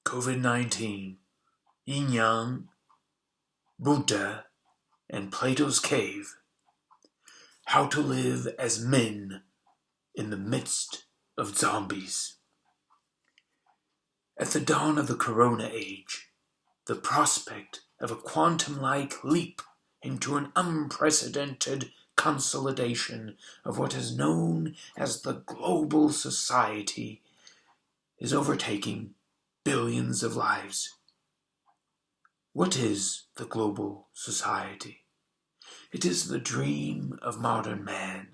Covid-19, Yin-Yang, Buddha, and Plato's cave. How to live as men in the midst of zombies. At the dawn of the Corona age, the prospect of a quantum-like leap into an unprecedented consolidation of what is known as the global society is overtaking billions of lives. What is the global society? It is the dream of modern man,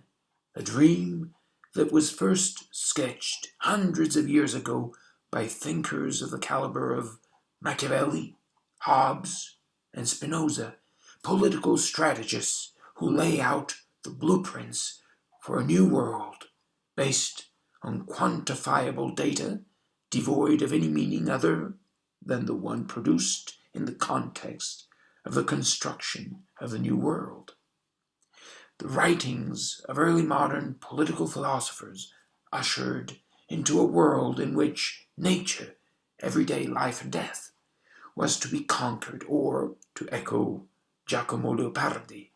a dream that was first sketched hundreds of years ago by thinkers of the caliber of Machiavelli, Hobbes, and Spinoza, political strategists who lay out the blueprints for a new world based on quantifiable data devoid of any meaning other than the one produced in the context of the construction of the new world. The writings of early modern political philosophers ushered into a world in which nature, everyday life and death, was to be conquered or, to echo Giacomo Leopardi,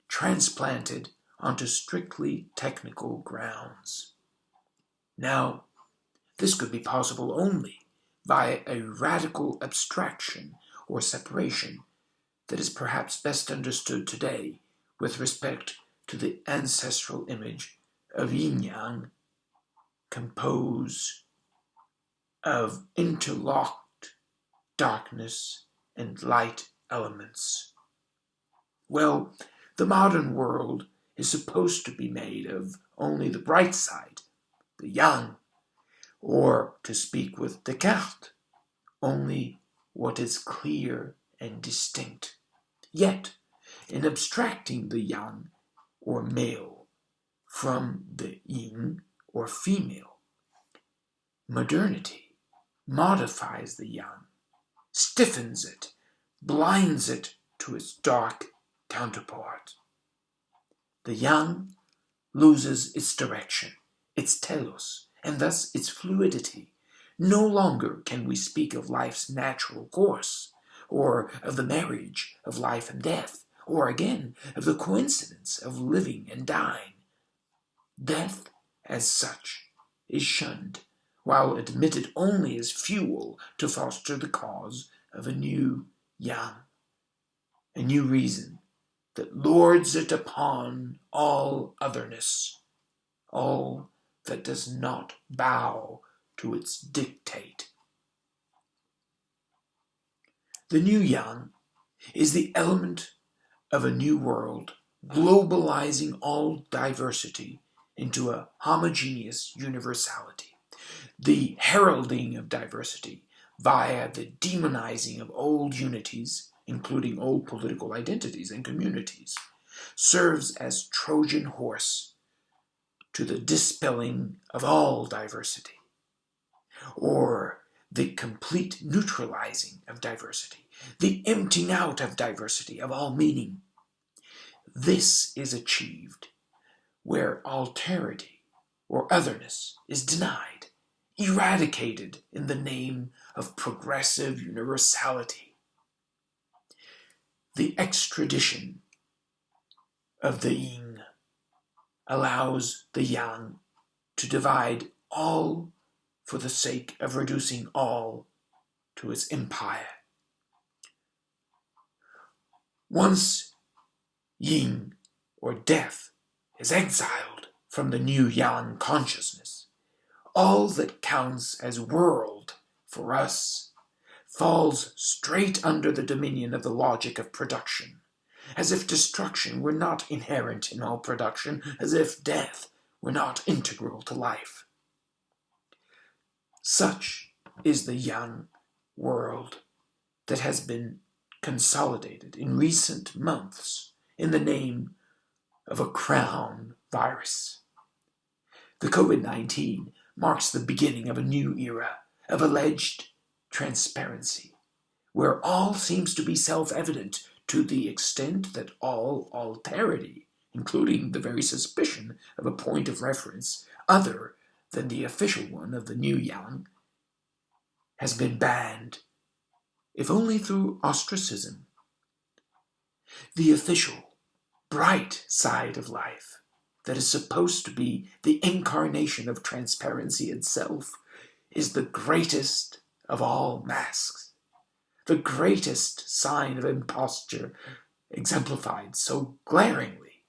transplanted onto strictly technical grounds. Now, this could be possible only via a radical abstraction or separation that is perhaps best understood today with respect to the ancestral image of Yin-Yang, composed of interlocked darkness and light elements. Well, the modern world is supposed to be made of only the bright side, the yang, or, to speak with Descartes, only what is clear and distinct. Yet, in abstracting the yang, or male, from the yin, or female, modernity modifies the yang, stiffens it, blinds it to its dark counterpart. The yang loses its direction, its telos, and thus its fluidity. No longer can we speak of life's natural course, or of the marriage of life and death, or again of the coincidence of living and dying. Death, as such, is shunned, while admitted only as fuel to foster the cause of a new yang, a new reason that lords it upon all otherness, all that does not bow to its dictate. The new yang is the element of a new world, globalizing all diversity into a homogeneous universality. The heralding of diversity via the demonizing of old unities, including old political identities and communities, serves as Trojan horse to the dispelling of all diversity, or the complete neutralizing of diversity, the emptying out of diversity of all meaning. This is achieved where alterity or otherness is denied, eradicated in the name of progressive universality. The extradition of the yin allows the yang to divide all for the sake of reducing all to its empire. Once yin, or death, is exiled from the new yang consciousness, all that counts as world for us falls straight under the dominion of the logic of production, as if destruction were not inherent in all production, as if death were not integral to life. Such is the yang world that has been consolidated in recent months in the name of a crown virus. The COVID-19 marks the beginning of a new era of alleged transparency, where all seems to be self-evident to the extent that all alterity, including the very suspicion of a point of reference other than the official one of the new yang, has been banned, if only through ostracism. The official, bright side of life, that is supposed to be the incarnation of transparency itself, is the greatest of all masks, the greatest sign of imposture, exemplified so glaringly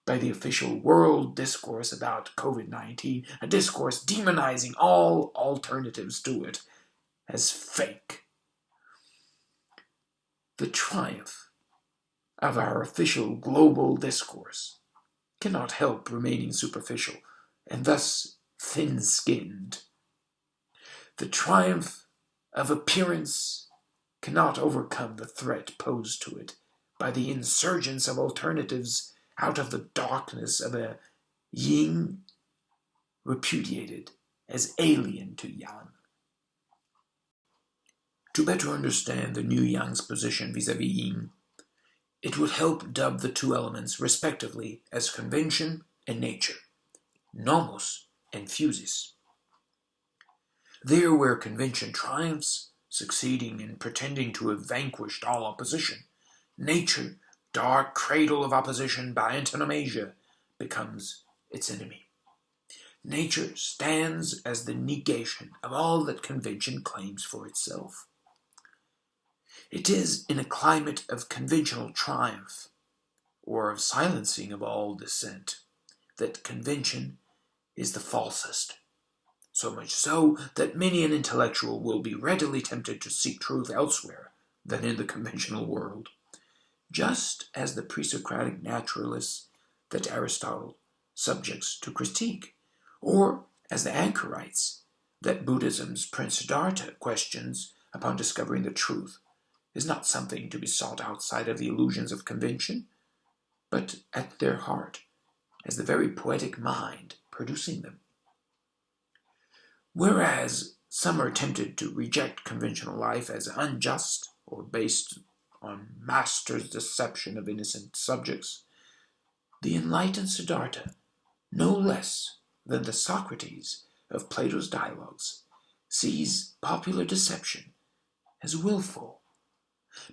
by the official world discourse about COVID-19, a discourse demonizing all alternatives to it as fake. The triumph of our official global discourse cannot help remaining superficial and thus thin-skinned. The triumph of appearance cannot overcome the threat posed to it by the insurgence of alternatives out of the darkness of a yin repudiated as alien to yang. To better understand the new yang's position vis-à-vis yin, it would help dub the two elements respectively as convention and nature, nomos and physis. There where convention triumphs, succeeding in pretending to have vanquished all opposition, nature, dark cradle of opposition by antonomasia, becomes its enemy. Nature stands as the negation of all that convention claims for itself. It is in a climate of conventional triumph, or of silencing of all dissent, that convention is the falsest. So much so that many an intellectual will be readily tempted to seek truth elsewhere than in the conventional world, just as the pre-Socratic naturalists that Aristotle subjects to critique, or as the anchorites that Buddhism's Prince Siddhartha questions upon discovering the truth is not something to be sought outside of the illusions of convention, but at their heart as the very poetic mind producing them. Whereas some are tempted to reject conventional life as unjust or based on master's deception of innocent subjects, the enlightened Siddhartha, no less than the Socrates of Plato's dialogues, sees popular deception as willful.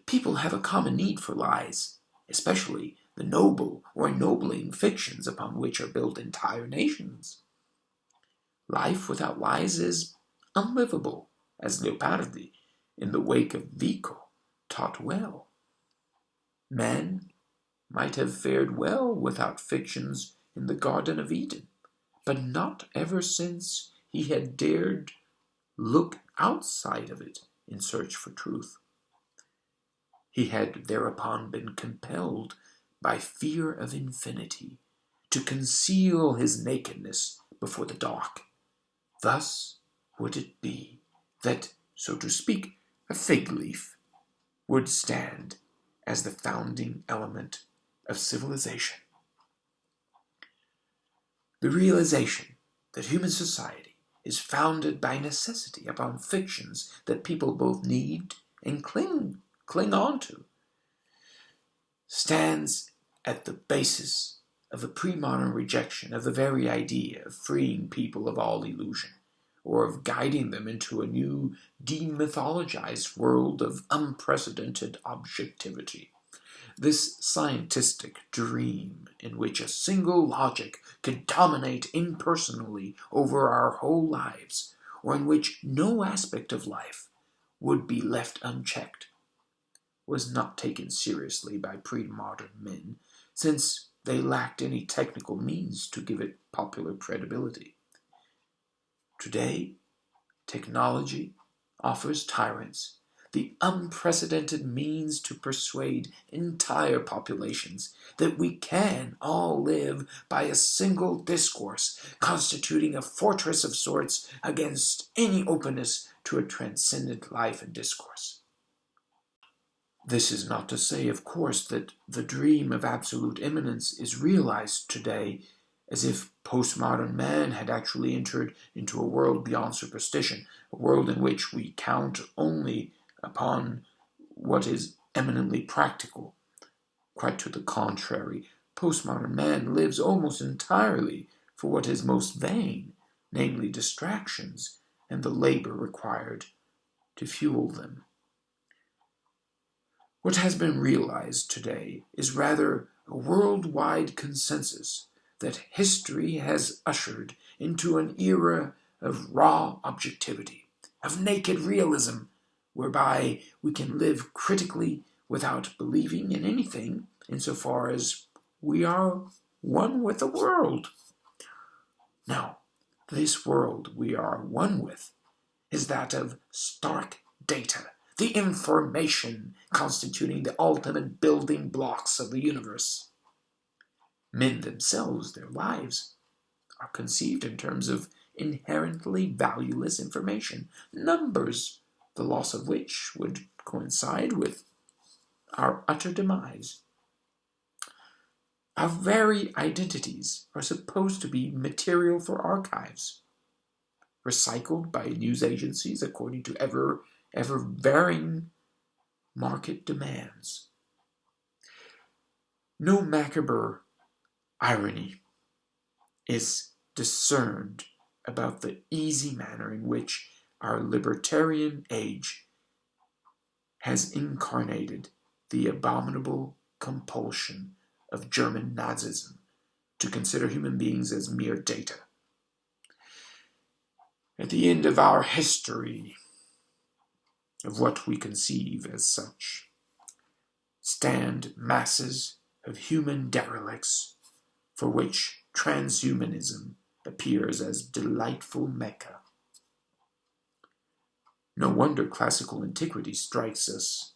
People have a common need for lies, especially the noble or ennobling fictions upon which are built entire nations. Life without lies is unlivable, as Leopardi, in the wake of Vico, taught well. Man might have fared well without fictions in the Garden of Eden, but not ever since he had dared look outside of it in search for truth. He had thereupon been compelled by fear of infinity to conceal his nakedness before the dark. Thus would it be that, so to speak, a fig leaf would stand as the founding element of civilization. The realization that human society is founded by necessity upon fictions that people both need and cling on to stands at the basis of the pre-modern rejection of the very idea of freeing people of all illusion, or of guiding them into a new demythologized world of unprecedented objectivity. This scientistic dream in which a single logic could dominate impersonally over our whole lives, or in which no aspect of life would be left unchecked, was not taken seriously by pre-modern men, since they lacked any technical means to give it popular credibility. Today, technology offers tyrants the unprecedented means to persuade entire populations that we can all live by a single discourse, constituting a fortress of sorts against any openness to a transcendent life and discourse. This is not to say, of course, that the dream of absolute immanence is realized today as if postmodern man had actually entered into a world beyond superstition, a world in which we count only upon what is eminently practical. Quite to the contrary, postmodern man lives almost entirely for what is most vain, namely distractions and the labor required to fuel them. What has been realized today is rather a worldwide consensus that history has ushered into an era of raw objectivity, of naked realism, whereby we can live critically without believing in anything insofar as we are one with the world. Now, this world we are one with is that of stark data, the information constituting the ultimate building blocks of the universe. Men themselves, their lives, are conceived in terms of inherently valueless information, numbers, the loss of which would coincide with our utter demise. Our very identities are supposed to be material for archives, recycled by news agencies according to ever varying market demands. No macabre irony is discerned about the easy manner in which our libertarian age has incarnated the abominable compulsion of German Nazism to consider human beings as mere data. At the end of our history, of what we conceive as such, stand masses of human derelicts for which transhumanism appears as delightful Mecca. No wonder classical antiquity strikes us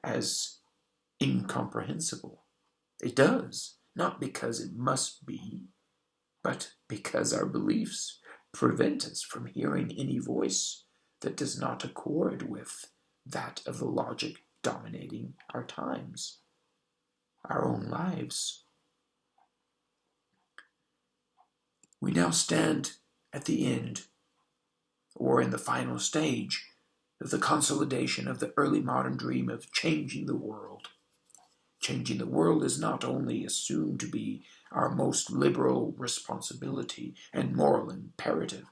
as incomprehensible. It does, not because it must be, but because our beliefs prevent us from hearing any voice that does not accord with that of the logic dominating our times, our own lives. We now stand at the end, or in the final stage, of the consolidation of the early modern dream of changing the world. Changing the world is not only assumed to be our most liberal responsibility and moral imperative,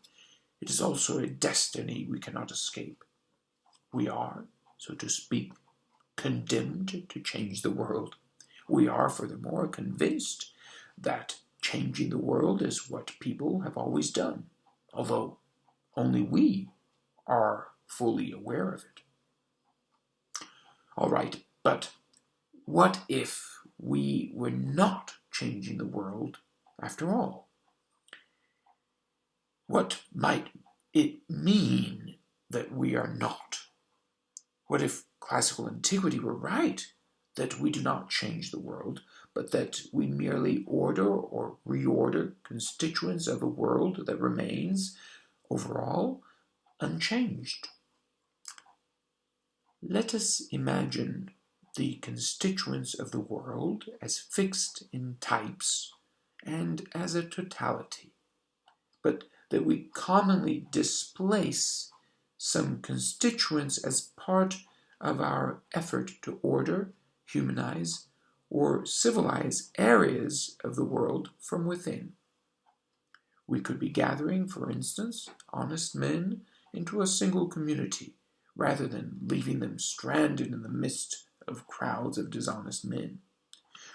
it is also a destiny we cannot escape. We are, so to speak, condemned to change the world. We are, furthermore, convinced that changing the world is what people have always done, although only we are fully aware of it. All right, but what if we were not changing the world after all? What might it mean that we are not? What if classical antiquity were right, that we do not change the world, but that we merely order or reorder constituents of a world that remains, overall, unchanged? Let us imagine the constituents of the world as fixed in types and as a totality, but that we commonly displace some constituents as part of our effort to order, humanize, or civilize areas of the world from within. We could be gathering, for instance, honest men into a single community, rather than leaving them stranded in the midst of crowds of dishonest men.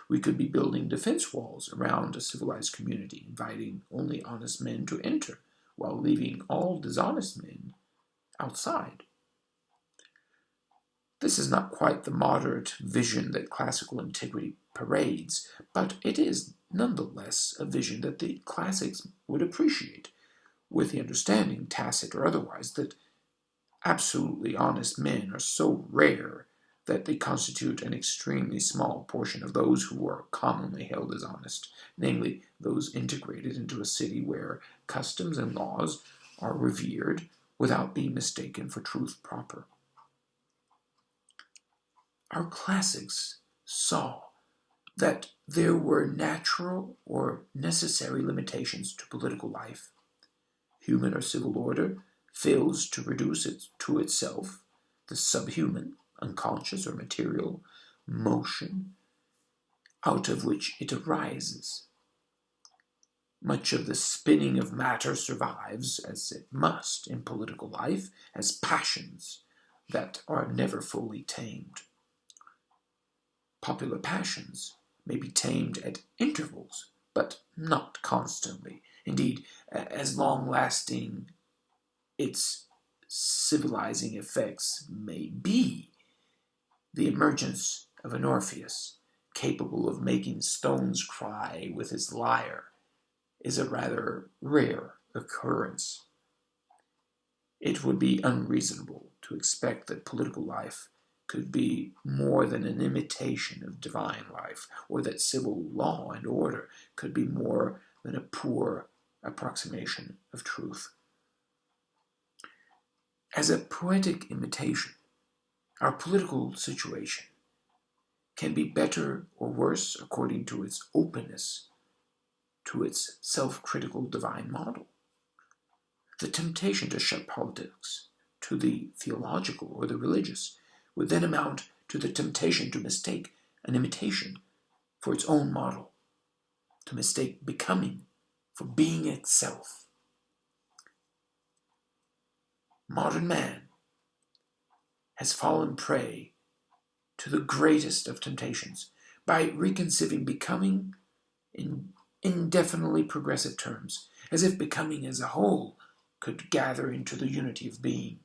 We could be building defense walls around a civilized community, inviting only honest men to enter, while leaving all dishonest men outside. This is not quite the moderate vision that classical antiquity parades, but it is nonetheless a vision that the classics would appreciate, with the understanding, tacit or otherwise, that absolutely honest men are so rare that they constitute an extremely small portion of those who are commonly held as honest, namely those integrated into a city where customs and laws are revered without being mistaken for truth proper. Our classics saw that there were natural or necessary limitations to political life. Human or civil order fails to reduce it to itself the subhuman, unconscious, or material motion out of which it arises. Much of the spinning of matter survives, as it must in political life, as passions, that are never fully tamed. Popular passions may be tamed at intervals, but not constantly. Indeed, as long-lasting its civilizing effects may be, the emergence of an Orpheus, capable of making stones cry with his lyre, is a rather rare occurrence. It would be unreasonable to expect that political life could be more than an imitation of divine life, or that civil law and order could be more than a poor approximation of truth. As a poetic imitation, our political situation can be better or worse according to its openness to its self-critical divine model. The temptation to shut politics to the theological or the religious would then amount to the temptation to mistake an imitation for its own model, to mistake becoming for being itself. Modern man has fallen prey to the greatest of temptations by reconceiving becoming in indefinitely progressive terms, as if becoming as a whole could gather into the unity of being.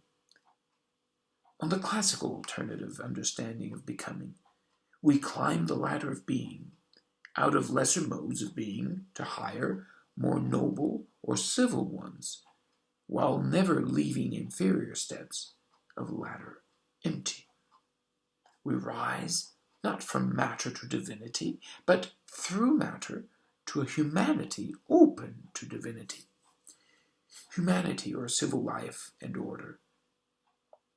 On the classical alternative understanding of becoming, we climb the ladder of being out of lesser modes of being to higher, more noble or civil ones, while never leaving inferior steps of the ladder empty. We rise not from matter to divinity, but through matter to a humanity open to divinity. Humanity, or civil life and order,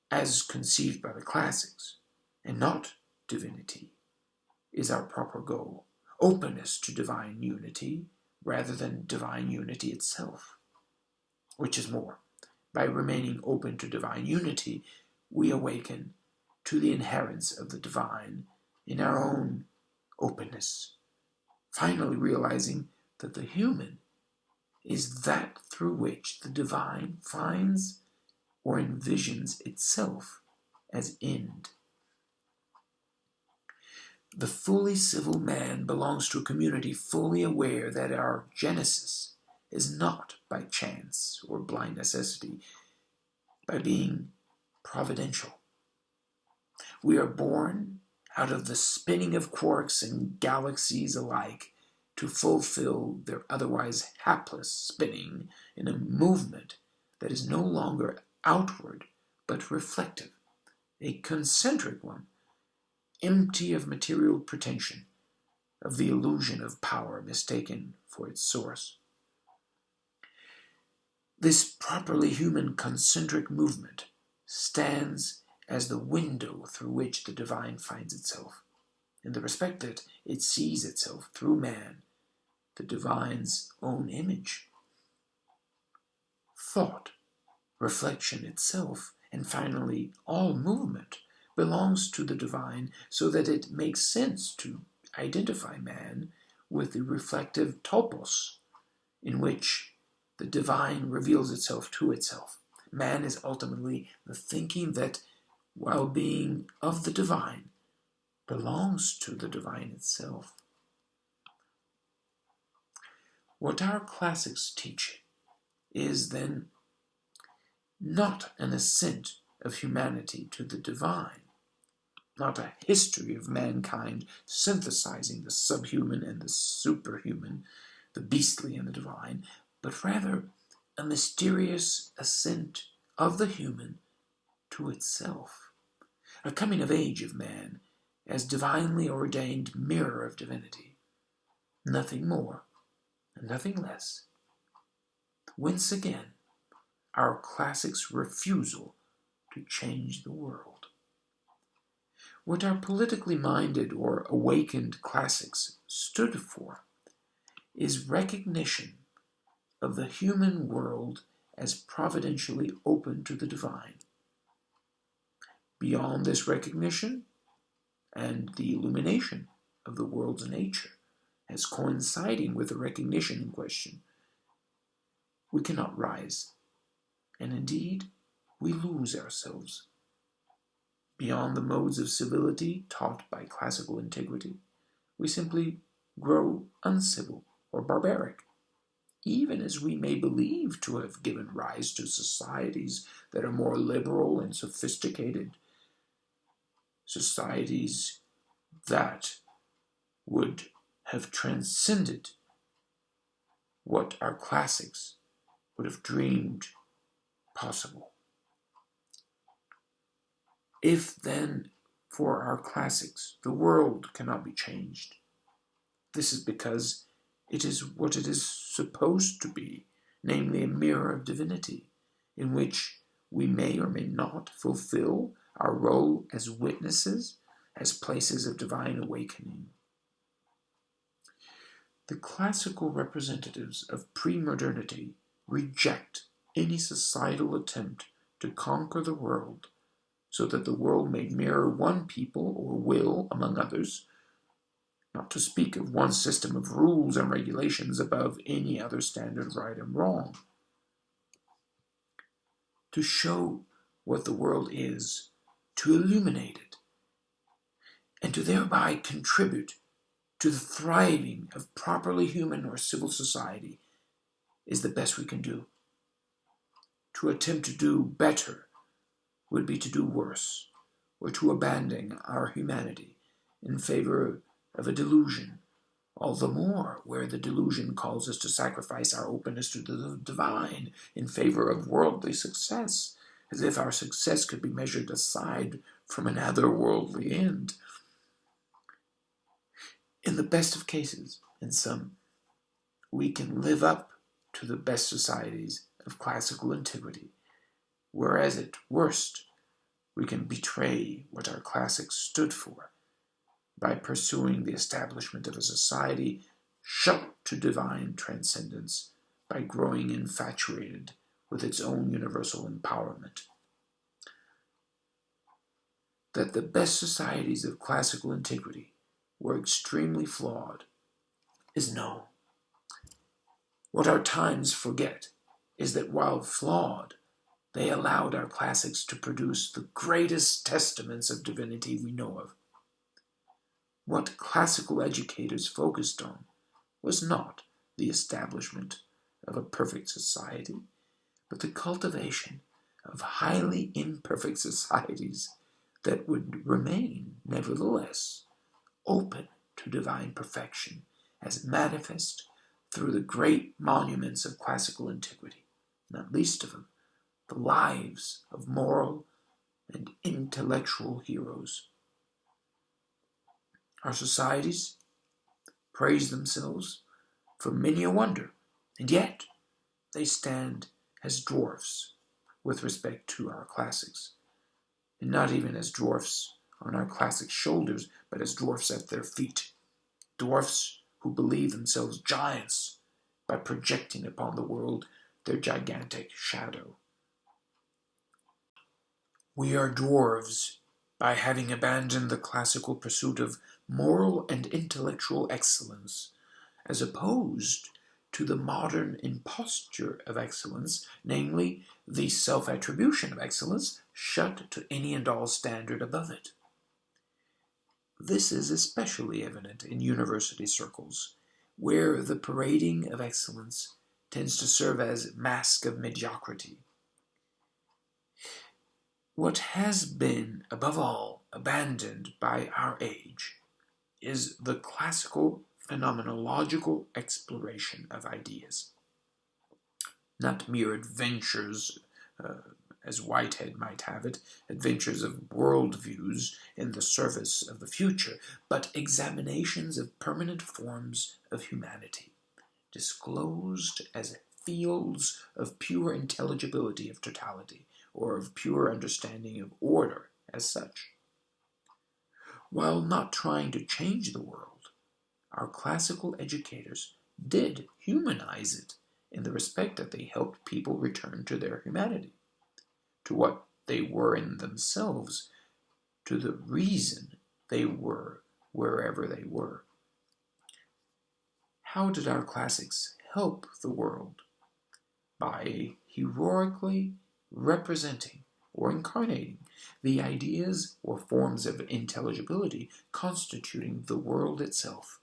as conceived by the classics, and not divinity, is our proper goal. Openness to divine unity rather than divine unity itself. Which is more, by remaining open to divine unity, we awaken to the inherence of the divine in our own openness, finally realizing that the human is that through which the divine finds or envisions itself as end. The fully civil man belongs to a community fully aware that our genesis is not by chance or blind necessity, by being providential. We are born out of the spinning of quarks and galaxies alike to fulfill their otherwise hapless spinning in a movement that is no longer outward but reflective, a concentric one, empty of material pretension, of the illusion of power mistaken for its source. This properly human concentric movement stands as the window through which the divine finds itself, in the respect that it sees itself through man, the divine's own image. Thought, reflection itself, and finally all movement, belongs to the divine, so that it makes sense to identify man with the reflective topos, in which the divine reveals itself to itself. Man is ultimately the thinking that, while being of the divine, belongs to the divine itself. What our classics teach is then not an ascent of humanity to the divine, not a history of mankind synthesizing the subhuman and the superhuman, the beastly and the divine, but rather a mysterious ascent of the human to itself, a coming of age of man as divinely ordained mirror of divinity, nothing more and nothing less. Whence again our classics' refusal to change the world. What our politically minded or awakened classics stood for is recognition of the human world as providentially open to the divine. Beyond this recognition and the illumination of the world's nature as coinciding with the recognition in question, we cannot rise, and indeed we lose ourselves. beyond the modes of civility taught by classical antiquity, we simply grow uncivil or barbaric, even as we may believe to have given rise to societies that are more liberal and sophisticated, societies that would have transcended what our classics would have dreamed possible. If then, for our classics, the world cannot be changed, this is because it is what it is supposed to be, namely a mirror of divinity, in which we may or may not fulfill our role as witnesses, as places of divine awakening. The classical representatives of pre-modernity reject any societal attempt to conquer the world so that the world may mirror one people or will, among others, not to speak of one system of rules and regulations above any other standard of right and wrong. To show what the world is, to illuminate it, and to thereby contribute to the thriving of properly human or civil society is the best we can do. To attempt to do better would be to do worse, or to abandon our humanity in favor of a delusion, all the more where the delusion calls us to sacrifice our openness to the divine in favor of worldly success, as if our success could be measured aside from an otherworldly end. In the best of cases, in some, we can live up to the best societies of classical antiquity, whereas at worst, we can betray what our classics stood for by pursuing the establishment of a society shut to divine transcendence by growing infatuated with its own universal empowerment. That the best societies of classical antiquity were extremely flawed is known. What our times forget is that while flawed, they allowed our classics to produce the greatest testaments of divinity we know of. What classical educators focused on was not the establishment of a perfect society, but the cultivation of highly imperfect societies that would remain, nevertheless, open to divine perfection as manifest through the great monuments of classical antiquity, not least of them the lives of moral and intellectual heroes. Our societies praise themselves for many a wonder, and yet they stand as dwarfs with respect to our classics, and not even as dwarfs on our classic shoulders, but as dwarfs at their feet, dwarfs who believe themselves giants by projecting upon the world their gigantic shadow. We are dwarves by having abandoned the classical pursuit of moral and intellectual excellence, as opposed to the modern imposture of excellence, namely the self-attribution of excellence, shut to any and all standard above it. This is especially evident in university circles, where the parading of excellence tends to serve as mask of mediocrity. What has been, above all, abandoned by our age is the classical phenomenological exploration of ideas. Not mere adventures, as Whitehead might have it, adventures of worldviews in the service of the future, but examinations of permanent forms of humanity, disclosed as fields of pure intelligibility of totality, or of pure understanding of order as such. While not trying to change the world, our classical educators did humanize it in the respect that they helped people return to their humanity, to what they were in themselves, to the reason they were wherever they were. How did our classics help the world? By heroically representing or incarnating, the ideas or forms of intelligibility constituting the world itself.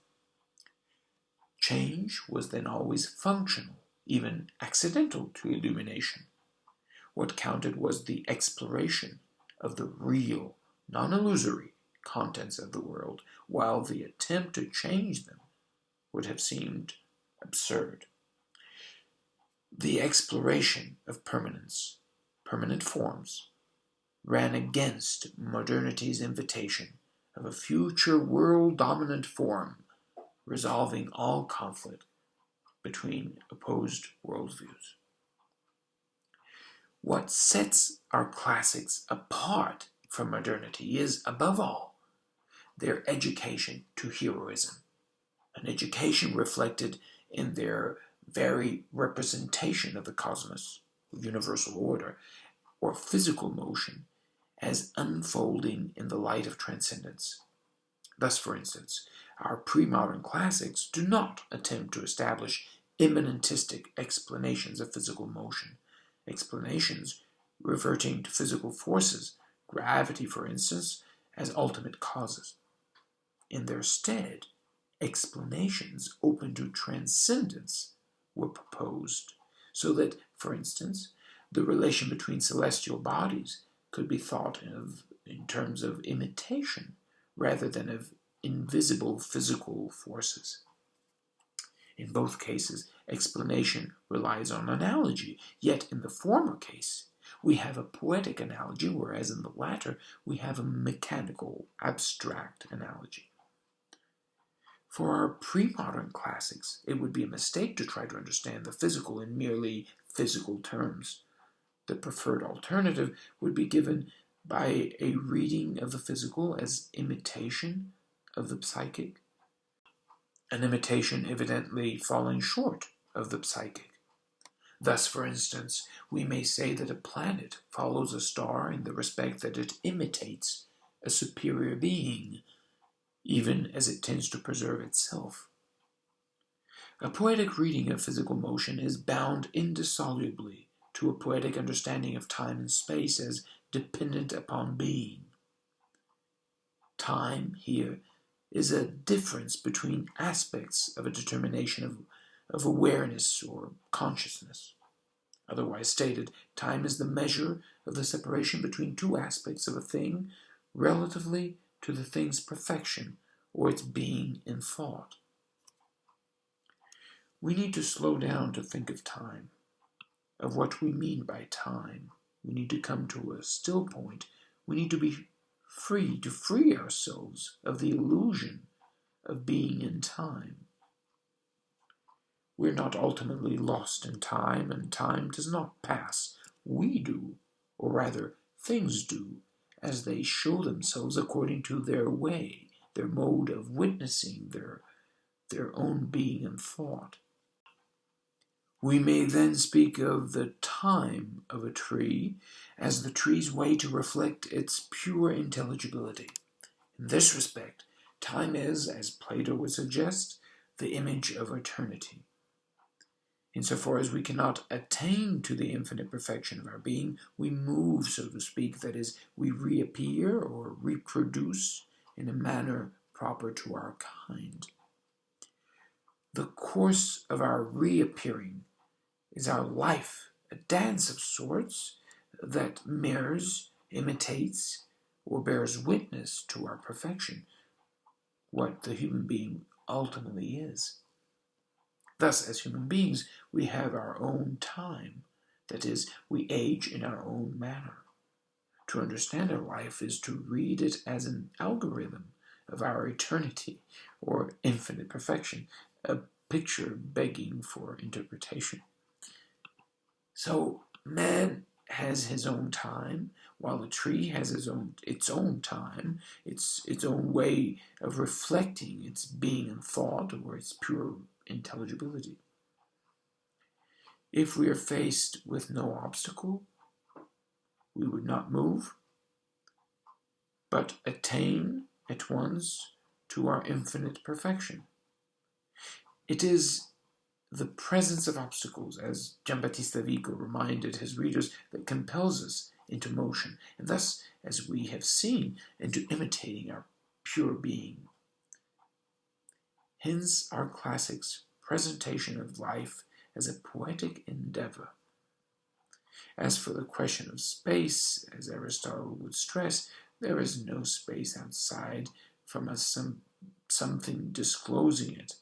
Change was then always functional, even accidental to illumination. What counted was the exploration of the real, non-illusory contents of the world, while the attempt to change them would have seemed absurd. The exploration of permanent forms, ran against modernity's invitation of a future world-dominant form, resolving all conflict between opposed worldviews. What sets our classics apart from modernity is, above all, their education to heroism, an education reflected in their very representation of the cosmos, universal order, or physical motion as unfolding in the light of transcendence. Thus, for instance, our pre-modern classics do not attempt to establish immanentistic explanations of physical motion, explanations reverting to physical forces, gravity, for instance, as ultimate causes. In their stead, explanations open to transcendence were proposed, so that, for instance, the relation between celestial bodies could be thought of in terms of imitation rather than of invisible physical forces. In both cases, explanation relies on analogy, yet in the former case, we have a poetic analogy, whereas in the latter, we have a mechanical, abstract analogy. For our pre-modern classics, it would be a mistake to try to understand the physical in merely physical terms. The preferred alternative would be given by a reading of the physical as imitation of the psychic, an imitation evidently falling short of the psychic. Thus, for instance, we may say that a planet follows a star in the respect that it imitates a superior being, even as it tends to preserve itself. A poetic reading of physical motion is bound indissolubly to a poetic understanding of time and space as dependent upon being. Time, here, is a difference between aspects of a determination of awareness or consciousness. Otherwise stated, time is the measure of the separation between two aspects of a thing relatively to the thing's perfection or its being in thought. We need to slow down to think of time, of what we mean by time. We need to come to a still point. We need to be free to free ourselves of the illusion of being in time. We're not ultimately lost in time, and time does not pass. We do, or rather, things do, as they show themselves according to their way, their mode of witnessing their own being and thought. We may then speak of the time of a tree as the tree's way to reflect its pure intelligibility. In this respect, time is, as Plato would suggest, the image of eternity. Insofar as we cannot attain to the infinite perfection of our being, we move, so to speak, that is, we reappear or reproduce in a manner proper to our kind. The course of our reappearing is our life, a dance of sorts that mirrors, imitates, or bears witness to our perfection, what the human being ultimately is. Thus, as human beings, we have our own time. That is, we age in our own manner. To understand our life is to read it as an algorithm of our eternity or infinite perfection, a picture begging for interpretation. So, man has his own time, while the tree has its own time, its own way of reflecting its being and thought or its pure intelligibility. If we are faced with no obstacle, we would not move, but attain at once to our infinite perfection. It is the presence of obstacles, as Giambattista Vico reminded his readers, that compels us, into motion, and thus, as we have seen, into imitating our pure being. Hence our classics' presentation of life as a poetic endeavor. As for the question of space, as Aristotle would stress, there is no space outside from something disclosing it.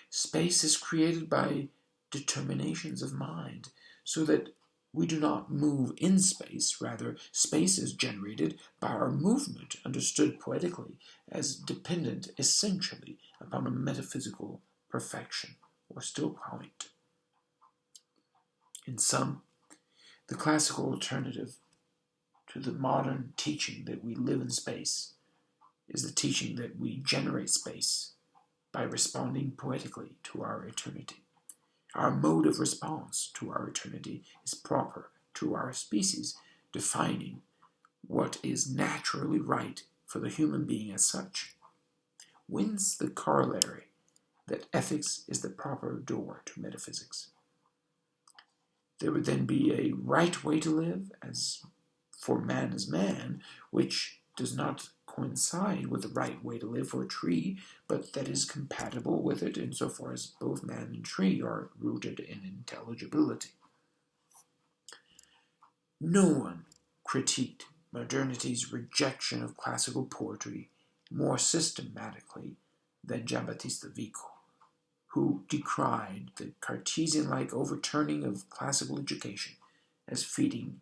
Space is created by determinations of mind, so that we do not move in space. Rather, space is generated by our movement, understood poetically as dependent essentially upon a metaphysical perfection or still point. In sum, the classical alternative to the modern teaching that we live in space is the teaching that we generate space by responding poetically to our eternity. Our mode of response to our eternity is proper to our species, defining what is naturally right for the human being as such. Whence the corollary that ethics is the proper door to metaphysics. There would then be a right way to live, as for man as man, which does not coincide with the right way to live for a tree, but that is compatible with it insofar as both man and tree are rooted in intelligibility. No one critiqued modernity's rejection of classical poetry more systematically than Giambattista Vico, who decried the Cartesian-like overturning of classical education as feeding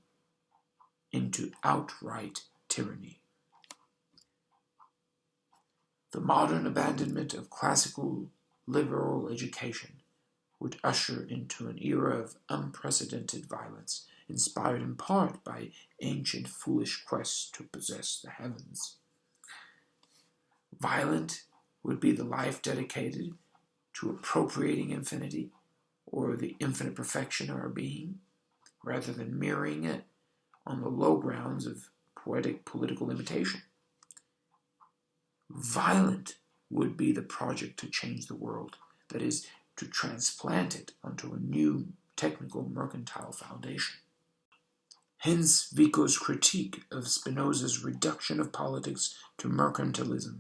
into outright tyranny. The modern abandonment of classical liberal education would usher into an era of unprecedented violence, inspired in part by ancient foolish quests to possess the heavens. Violent would be the life dedicated to appropriating infinity, or the infinite perfection of our being, rather than mirroring it on the low grounds of poetic political imitation. Violent would be the project to change the world, that is, to transplant it onto a new technical mercantile foundation. Hence Vico's critique of Spinoza's reduction of politics to mercantilism.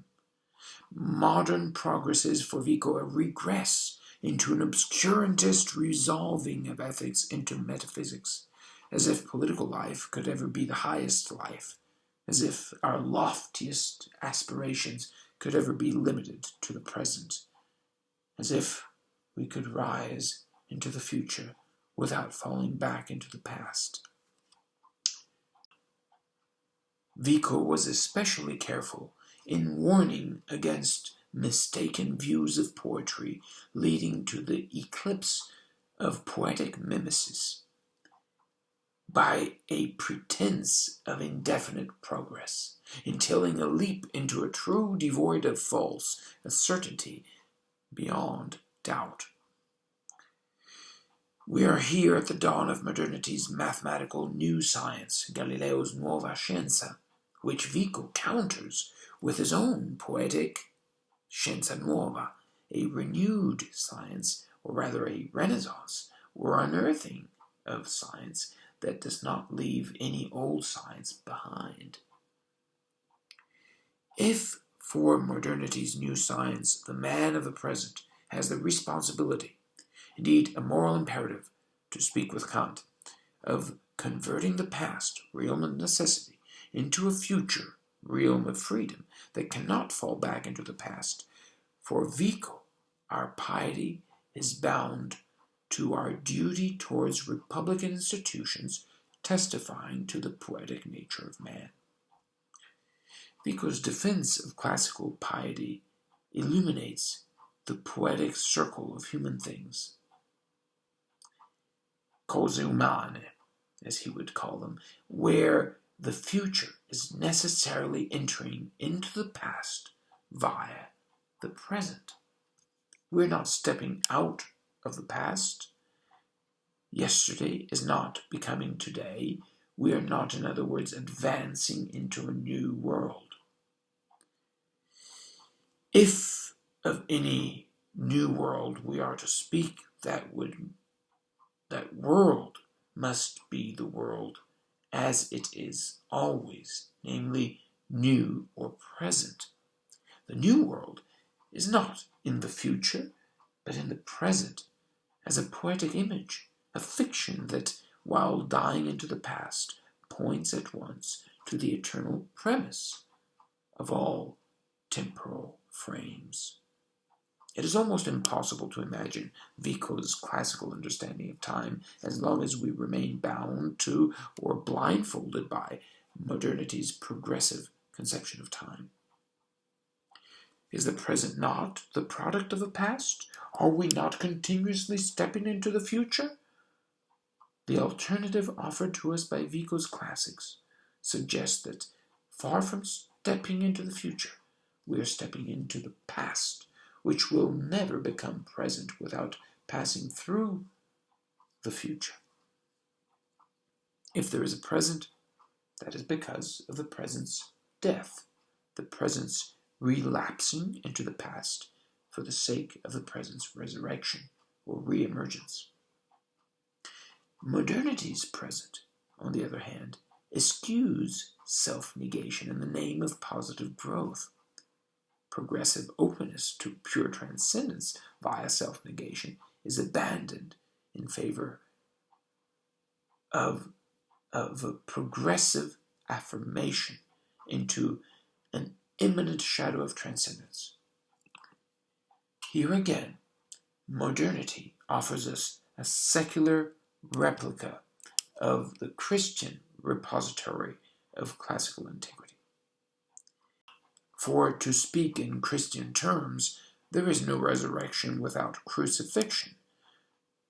Modern progress is for Vico a regress into an obscurantist resolving of ethics into metaphysics, as if political life could ever be the highest life, as if our loftiest aspirations could ever be limited to the present, as if we could rise into the future without falling back into the past. Vico was especially careful in warning against mistaken views of poetry leading to the eclipse of poetic mimesis by a pretense of indefinite progress, entailing a leap into a true devoid of false, a certainty beyond doubt. We are here at the dawn of modernity's mathematical new science, Galileo's Nuova Scienza, which Vico counters with his own poetic Scienza Nuova, a renewed science, or rather a renaissance, or unearthing of science that does not leave any old science behind. If, for modernity's new science, the man of the present has the responsibility, indeed a moral imperative, to speak with Kant, of converting the past, realm of necessity, into a future, realm of freedom, that cannot fall back into the past, for Vico, our piety is bound to our duty towards republican institutions, testifying to the poetic nature of man. Vico's defense of classical piety illuminates the poetic circle of human things, cose umane, as he would call them, where the future is necessarily entering into the past via the present. We're not stepping out of the past. Yesterday is not becoming today. We are not, in other words, advancing into a new world. If of any new world we are to speak, that world must be the world as it is always, namely new or present. The new world is not in the future, but in the present, as a poetic image, a fiction that, while dying into the past, points at once to the eternal premise of all temporal frames. It is almost impossible to imagine Vico's classical understanding of time as long as we remain bound to or blindfolded by modernity's progressive conception of time. Is the present not the product of the past? Are we not continuously stepping into the future? The alternative offered to us by Vico's classics suggests that, far from stepping into the future, we are stepping into the past, which will never become present without passing through the future. If there is a present, that is because of the present's death, the present's relapsing into the past for the sake of the present's resurrection or re-emergence. Modernity's present, on the other hand, eschews self-negation in the name of positive growth. Progressive openness to pure transcendence via self-negation is abandoned in favor of a progressive affirmation into an imminent shadow of transcendence. Here again, modernity offers us a secular replica of the Christian repository of classical antiquity. For, to speak in Christian terms, there is no resurrection without crucifixion.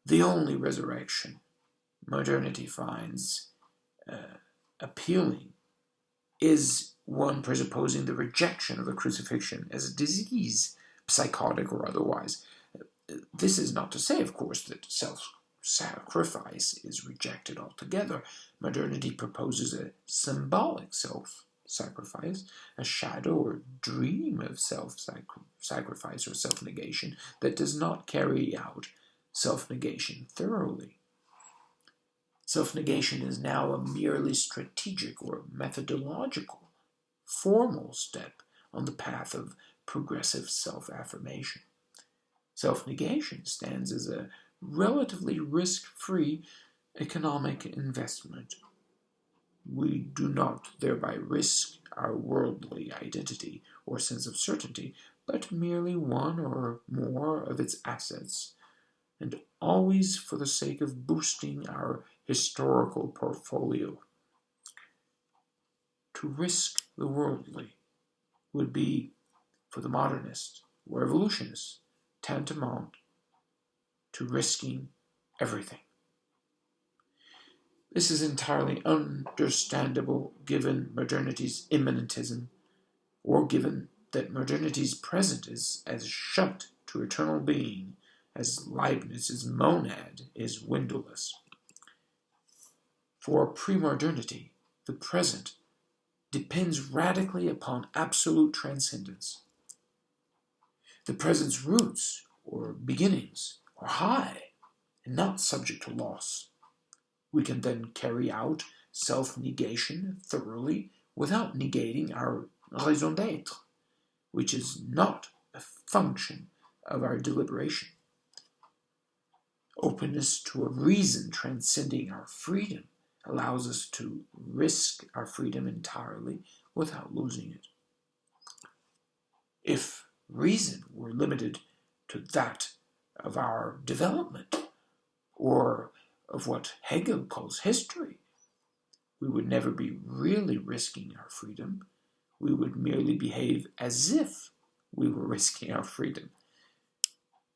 The only resurrection modernity finds appealing is one presupposing the rejection of the crucifixion as a disease, psychotic or otherwise. This is not to say, of course, that self-sacrifice is rejected altogether. Modernity proposes a symbolic self-sacrifice, a shadow or dream of self-sacrifice or self-negation that does not carry out self-negation thoroughly. Self-negation is now a merely strategic or methodological, formal step on the path of progressive self-affirmation. Self-negation stands as a relatively risk-free economic investment. We do not thereby risk our worldly identity or sense of certainty, but merely one or more of its assets, and always for the sake of boosting our historical portfolio. To risk the worldly would be, for the modernist or evolutionist, tantamount to risking everything. This is entirely understandable given modernity's immanentism, or given that modernity's present is as shut to eternal being as Leibniz's monad is windowless. For pre-modernity, the present depends radically upon absolute transcendence. The present's roots, or beginnings, are high and not subject to loss. We can then carry out self-negation thoroughly without negating our raison d'être, which is not a function of our deliberation. Openness to a reason transcending our freedom allows us to risk our freedom entirely without losing it. If reason were limited to that of our development, or of what Hegel calls history, we would never be really risking our freedom. We would merely behave as if we were risking our freedom.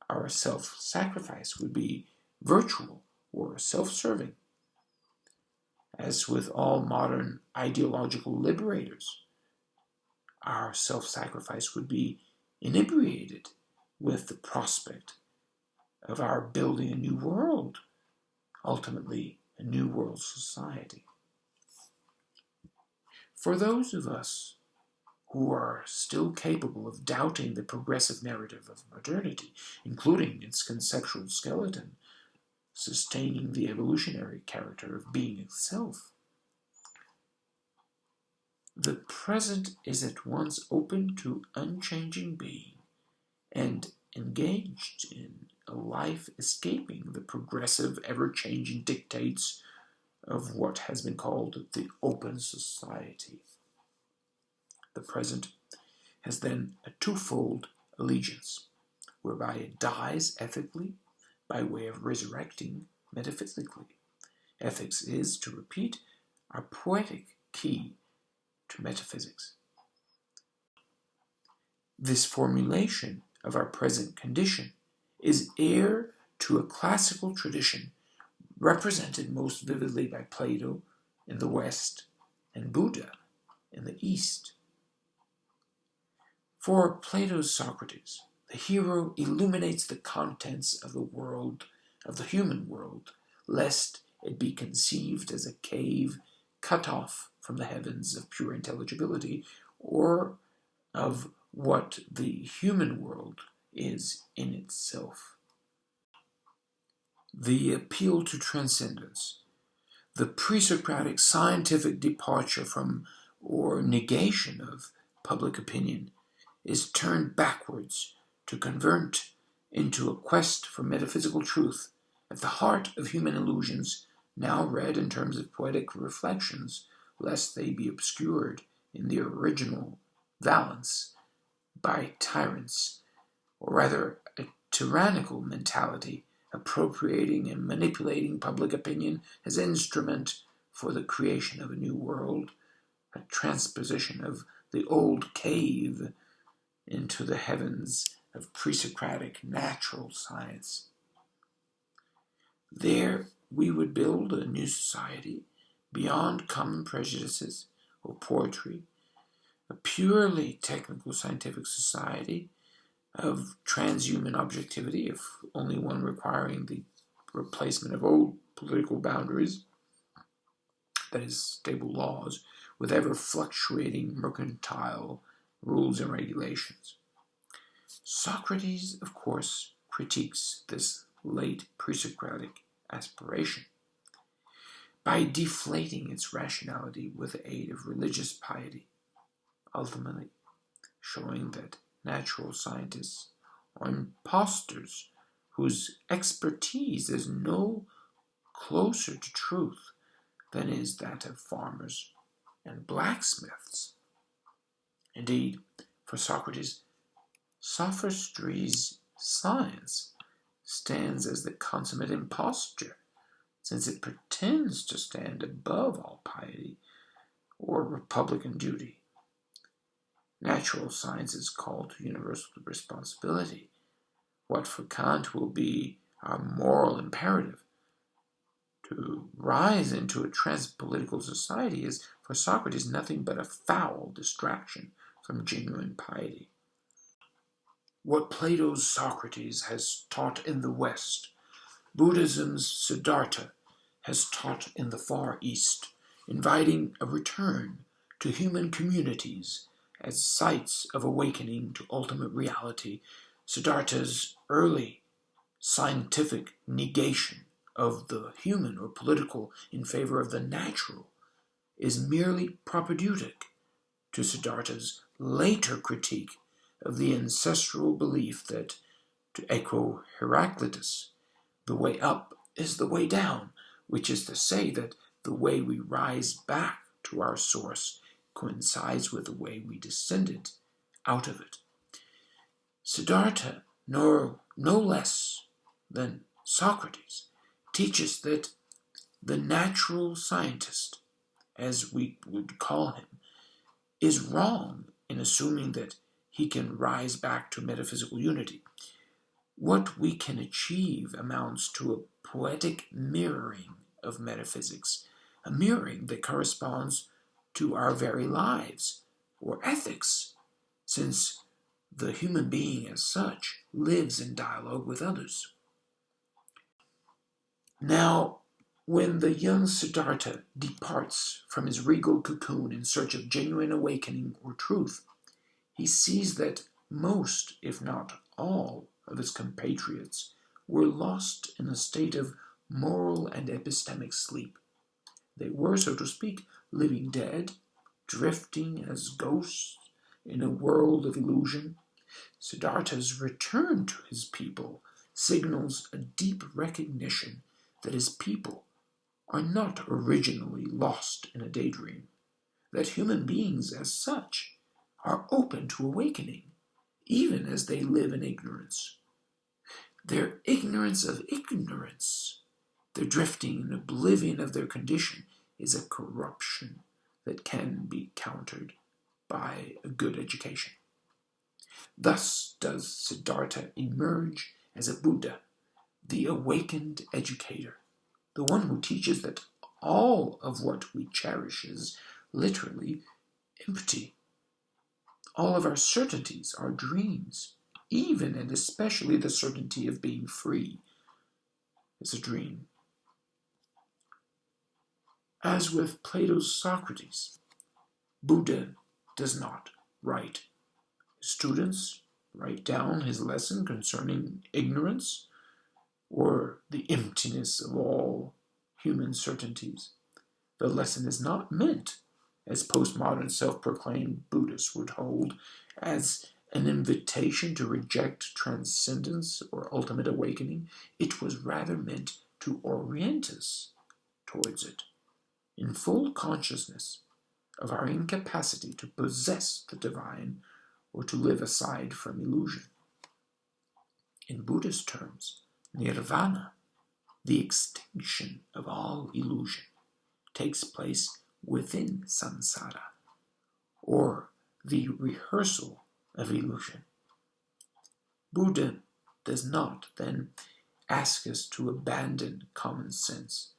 Our self-sacrifice would be virtual or self-serving. As with all modern ideological liberators, our self-sacrifice would be inebriated with the prospect of our building a new world, ultimately a new world society. For those of us who are still capable of doubting the progressive narrative of modernity, including its conceptual skeleton, sustaining the evolutionary character of being itself, The present is at once open to unchanging being and engaged in a life escaping the progressive, ever-changing dictates of what has been called the open society. The present has then a twofold allegiance, whereby it dies ethically by way of resurrecting metaphysically. Ethics is, to repeat, our poetic key to metaphysics. This formulation of our present condition is heir to a classical tradition represented most vividly by Plato in the West and Buddha in the East. For Plato's Socrates, the hero illuminates the contents of the world, of the human world, lest it be conceived as a cave cut off from the heavens of pure intelligibility, or of what the human world is in itself. The appeal to transcendence, the pre-Socratic scientific departure from or negation of public opinion, is turned backwards to convert into a quest for metaphysical truth at the heart of human illusions, now read in terms of poetic reflections, lest they be obscured in the original valence by tyrants, or rather a tyrannical mentality appropriating and manipulating public opinion as instrument for the creation of a new world, a transposition of the old cave into the heavens of pre-Socratic natural science. There we would build a new society beyond common prejudices or poetry, a purely technical scientific society of transhuman objectivity, if only one requiring the replacement of old political boundaries, that is, stable laws, with ever-fluctuating mercantile rules and regulations. Socrates, of course, critiques this late pre-Socratic aspiration by deflating its rationality with the aid of religious piety, ultimately showing that natural scientists are impostors whose expertise is no closer to truth than is that of farmers and blacksmiths. Indeed, for Socrates, sophistry's science stands as the consummate imposture, since it pretends to stand above all piety or republican duty. Natural science is called to universal responsibility, what for Kant will be our moral imperative. To rise into a trans-political society is, for Socrates, nothing but a foul distraction from genuine piety. What Plato's Socrates has taught in the West, Buddhism's Siddhartha has taught in the Far East, inviting a return to human communities as sites of awakening to ultimate reality. Siddhartha's early scientific negation of the human or political in favor of the natural is merely propedeutic to Siddhartha's later critique of the ancestral belief that, to echo Heraclitus, the way up is the way down, which is to say that the way we rise back to our source coincides with the way we descended out of it. Siddhartha, no less than Socrates, teaches that the natural scientist, as we would call him, is wrong in assuming that he can rise back to metaphysical unity. What we can achieve amounts to a poetic mirroring of metaphysics, a mirroring that corresponds to our very lives, or ethics, since the human being as such lives in dialogue with others. Now, when the young Siddhartha departs from his regal cocoon in search of genuine awakening or truth, he sees that most, if not all, of his compatriots were lost in a state of moral and epistemic sleep. They were, so to speak, living dead, drifting as ghosts in a world of illusion, Siddhartha's return to his people signals a deep recognition that his people are not originally lost in a daydream, that human beings as such are open to awakening, even as they live in ignorance. Their ignorance of ignorance, their drifting in oblivion of their condition, is a corruption that can be countered by a good education. Thus does Siddhartha emerge as a Buddha, the awakened educator, the one who teaches that all of what we cherish is literally empty. All of our certainties are dreams, even and especially the certainty of being free is a dream. As with Plato's Socrates, Buddha does not write. His students write down his lesson concerning ignorance or the emptiness of all human certainties. The lesson is not meant, as postmodern self-proclaimed Buddhists would hold, as an invitation to reject transcendence or ultimate awakening. It was rather meant to orient us towards it, in full consciousness of our incapacity to possess the divine or to live aside from illusion. In Buddhist terms, nirvana, the extinction of all illusion, takes place within samsara, or the rehearsal of illusion. Buddha does not then ask us to abandon common sense,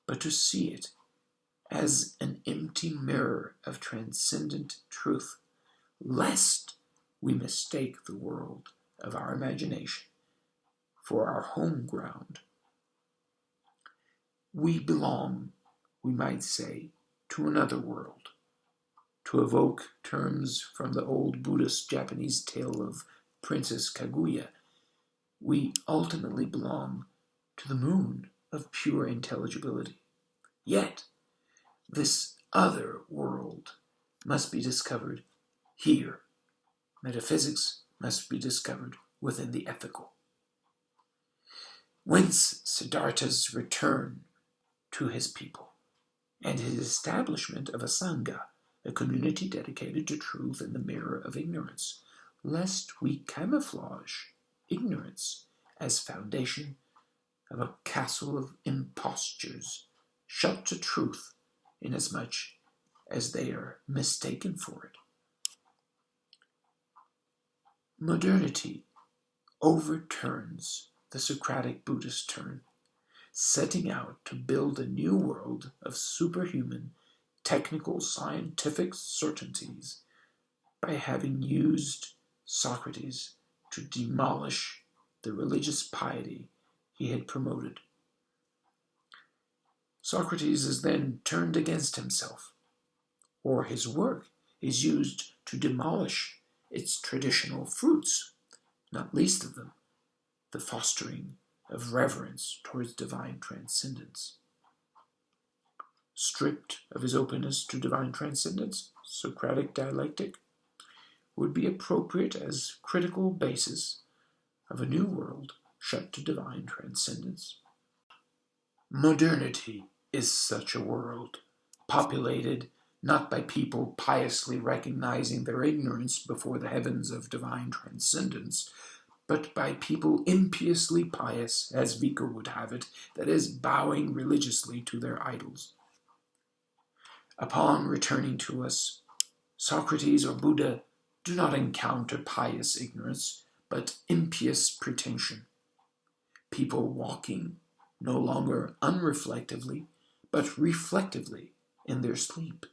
but to see it as an empty mirror of transcendent truth, lest we mistake the world of our imagination for our home ground. We belong, we might say, to another world. To evoke terms from the old Buddhist Japanese tale of Princess Kaguya, we ultimately belong to the moon of pure intelligibility. Yet, this other world must be discovered here. Metaphysics must be discovered within the ethical. Whence Siddhartha's return to his people and his establishment of a sangha, a community dedicated to truth in the mirror of ignorance, lest we camouflage ignorance as foundation of a castle of impostures, shut to truth inasmuch as they are mistaken for it. Modernity overturns the Socratic Buddhist turn, setting out to build a new world of superhuman, technical, scientific certainties by having used Socrates to demolish the religious piety he had promoted. Socrates is then turned against himself, or his work is used to demolish its traditional fruits, not least of them, the fostering of reverence towards divine transcendence. Stripped of his openness to divine transcendence, Socratic dialectic would be appropriate as critical basis of a new world shut to divine transcendence. Modernity is such a world, populated not by people piously recognizing their ignorance before the heavens of divine transcendence, but by people impiously pious, as Vico would have it, that is, bowing religiously to their idols. Upon returning to us, Socrates or Buddha do not encounter pious ignorance, but impious pretension. People walking no longer unreflectively, but reflectively in their sleep.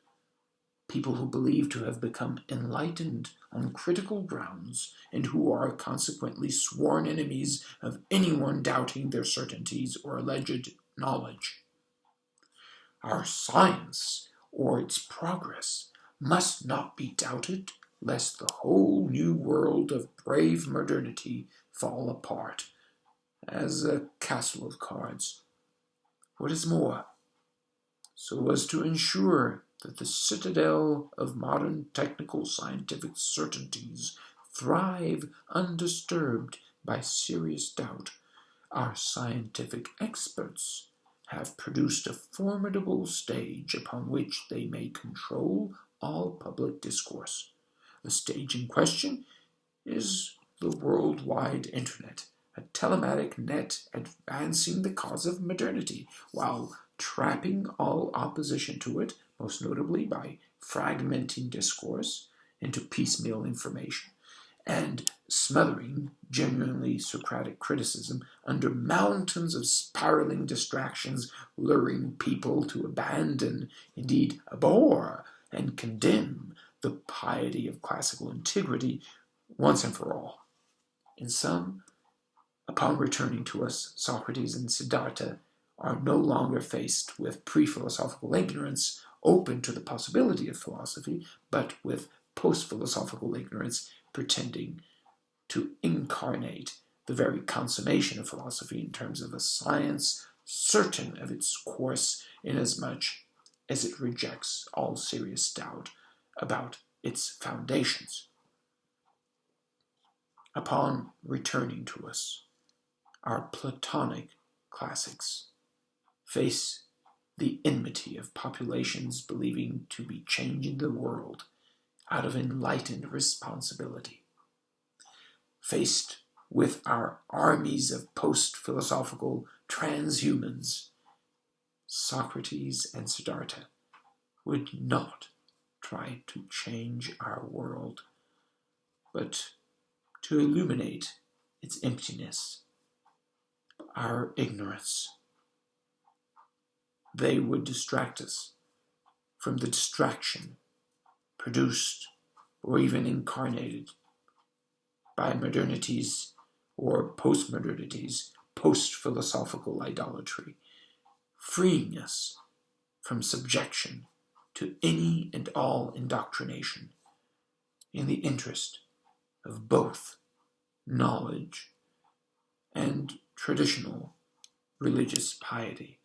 People who believe to have become enlightened on critical grounds, and who are consequently sworn enemies of anyone doubting their certainties or alleged knowledge. Our science, or its progress, must not be doubted, lest the whole new world of brave modernity fall apart, as a castle of cards. What is more, so as to ensure that the citadel of modern technical scientific certainties thrive undisturbed by serious doubt, our scientific experts have produced a formidable stage upon which they may control all public discourse. The stage in question is the worldwide internet, a telematic net advancing the cause of modernity, while trapping all opposition to it, most notably by fragmenting discourse into piecemeal information, and smothering genuinely Socratic criticism under mountains of spiraling distractions, luring people to abandon, indeed abhor, and condemn the piety of classical antiquity once and for all. In sum, upon returning to us, Socrates and Siddhartha are no longer faced with pre-philosophical ignorance open to the possibility of philosophy, but with post-philosophical ignorance pretending to incarnate the very consummation of philosophy in terms of a science certain of its course inasmuch as it rejects all serious doubt about its foundations. Upon returning to us, our Platonic classics face the enmity of populations believing to be changing the world out of enlightened responsibility. Faced with our armies of post-philosophical transhumans, Socrates and Siddhartha would not try to change our world, but to illuminate its emptiness, our ignorance. They would distract us from the distraction produced or even incarnated by modernity's or post-modernity's post-philosophical idolatry, freeing us from subjection to any and all indoctrination in the interest of both knowledge and traditional religious piety.